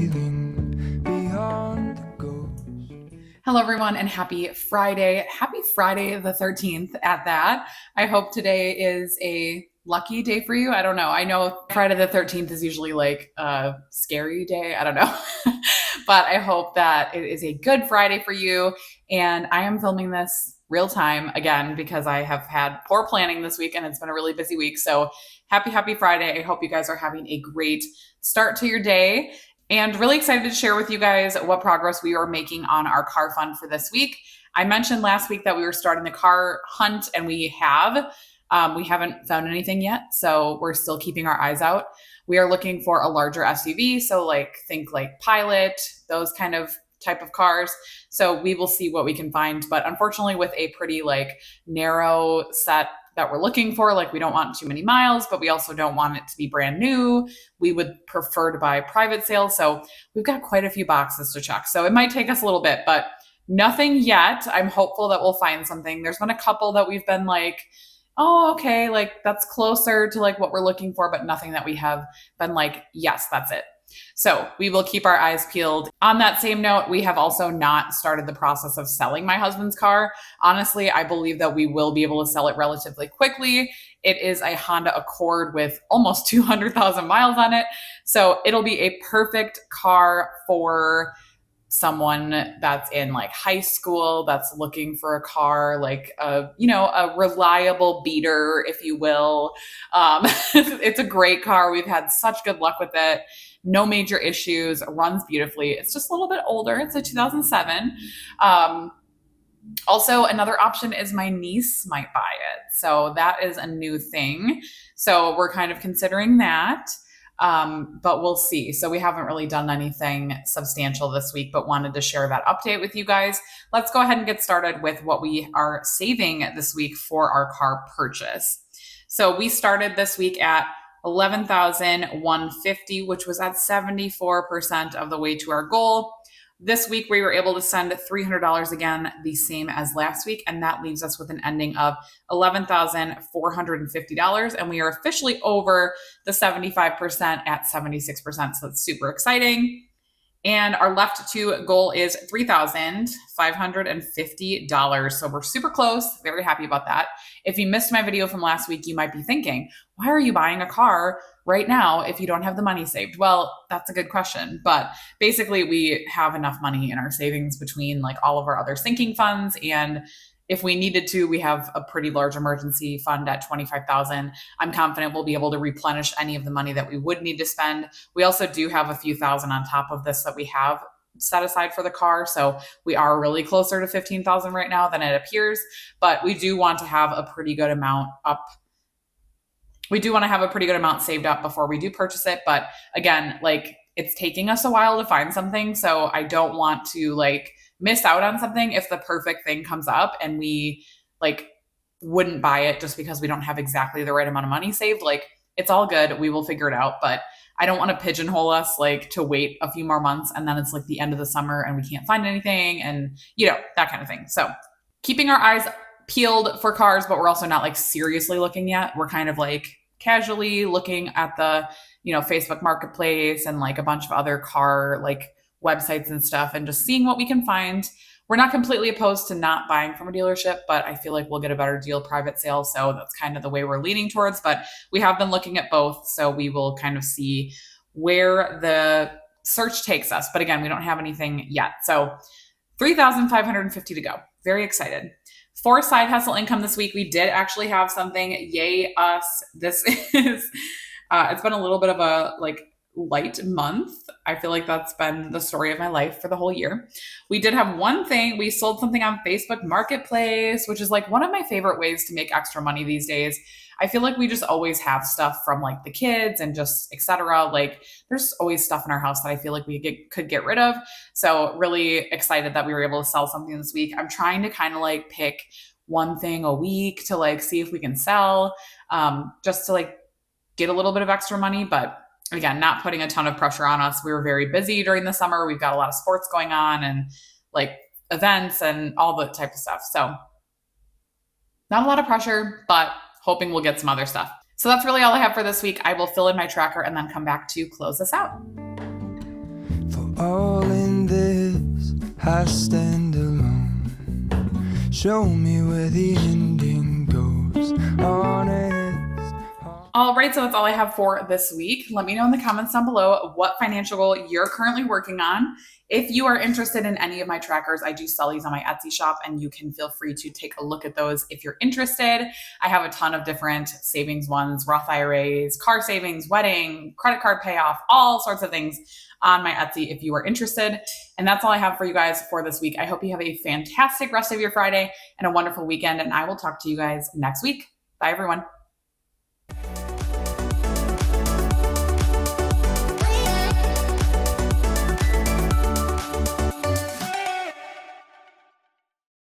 feeling beyond the ghost. Hello, everyone, and happy Friday. Happy Friday the 13th at that. I hope today is a lucky day for you. I don't know. I know Friday the 13th is usually like a scary day. I don't know. But I hope that it is a good Friday for you. And I am filming this real time again because I have had poor planning this week and it's been a really busy week. So happy Friday. I hope you guys are having a great start to your day. And really excited to share with you guys what progress we are making on our car fund for this week. I mentioned last week that we were starting the car hunt, and we have. We haven't found anything yet, so we're still keeping our eyes out. We are looking for a larger SUV, so think like Pilot, those kind of type of cars. So we will see what we can find. But unfortunately, with a pretty narrow set that we're looking for, we don't want too many miles, but we also don't want it to be brand new. We would prefer to buy private sales. So we've got quite a few boxes to check. So it might take us a little bit, but nothing yet. I'm hopeful that we'll find something. There's been a couple that we've been oh, okay, that's closer to what we're looking for, but nothing that we have been yes, that's it. So we will keep our eyes peeled. On that same note, we have also not started the process of selling my husband's car. Honestly, I believe that we will be able to sell it relatively quickly. It is a Honda Accord with almost 200,000 miles on it. So it'll be a perfect car for someone that's in high school, that's looking for a car, a reliable beater, if you will. It's a great car. We've had such good luck with it. No major issues, runs beautifully. It's just a little bit older. It's a 2007. Also, another option is my niece might buy it. So that is a new thing. So we're kind of considering that. But we'll see. So we haven't really done anything substantial this week, but wanted to share that update with you guys. Let's go ahead and get started with what we are saving this week for our car purchase. So we started this week at $11,150, which was at 74% of the way to our goal. This week, we were able to send $300 again, the same as last week, and that leaves us with an ending of $11,450, and we are officially over the 75% at 76%, so that's super exciting. And our left to goal is $3,550. So we're super close. Very happy about that. If you missed my video from last week, you might be thinking, why are you buying a car right now if you don't have the money saved? Well, that's a good question. But basically, we have enough money in our savings between all of our other sinking funds, and if we needed to, we have a pretty large emergency fund at $25,000. I'm confident we'll be able to replenish any of the money that we would need to spend. We also do have a few thousand on top of this that we have set aside for the car. So we are really closer to 15,000 right now than it appears, but we do want to have a pretty good amount up. We do want to have a pretty good amount saved up before we do purchase it. But again, it's taking us a while to find something. So I don't want to miss out on something if the perfect thing comes up and we wouldn't buy it just because we don't have exactly the right amount of money saved. It's all good. We will figure it out. But I don't want to pigeonhole us to wait a few more months and then it's the end of the summer and we can't find anything and that kind of thing. So keeping our eyes peeled for cars, but we're also not seriously looking yet. We're kind of casually looking at the Facebook Marketplace and a bunch of other car websites and stuff and just seeing what we can find. We're not completely opposed to not buying from a dealership, but I feel we'll get a better deal private sale. So that's kind of the way we're leaning towards, but we have been looking at both. So we will kind of see where the search takes us. But again, we don't have anything yet. So $3,550 to go. Very excited. For side hustle income this week, we did actually have something. Yay us. This is, it's been a little bit of a light month. I feel that's been the story of my life for the whole year. We did have one thing. We sold something on Facebook Marketplace, which is one of my favorite ways to make extra money these days. I feel we just always have stuff from the kids and just etc. There's always stuff in our house that I feel we could get rid of. So really excited that we were able to sell something this week. I'm trying to kind of pick one thing a week to see if we can sell, just to get a little bit of extra money, but again, not putting a ton of pressure on us. We were very busy during the summer. We've got a lot of sports going on and events and all the type of stuff. So not a lot of pressure, but hoping we'll get some other stuff. So that's really all I have for this week. I will fill in my tracker and then come back to close this out. For All in this, I stand alone. Show me where the ending goes. Honest. All right, so that's all I have for this week. Let me know in the comments down below what financial goal you're currently working on. If you are interested in any of my trackers, I do sell these on my Etsy shop, and you can feel free to take a look at those if you're interested. I have a ton of different savings ones, Roth IRAs, car savings, wedding, credit card payoff, all sorts of things on my Etsy if you are interested. And that's all I have for you guys for this week. I hope you have a fantastic rest of your Friday and a wonderful weekend, and I will talk to you guys next week. Bye, everyone.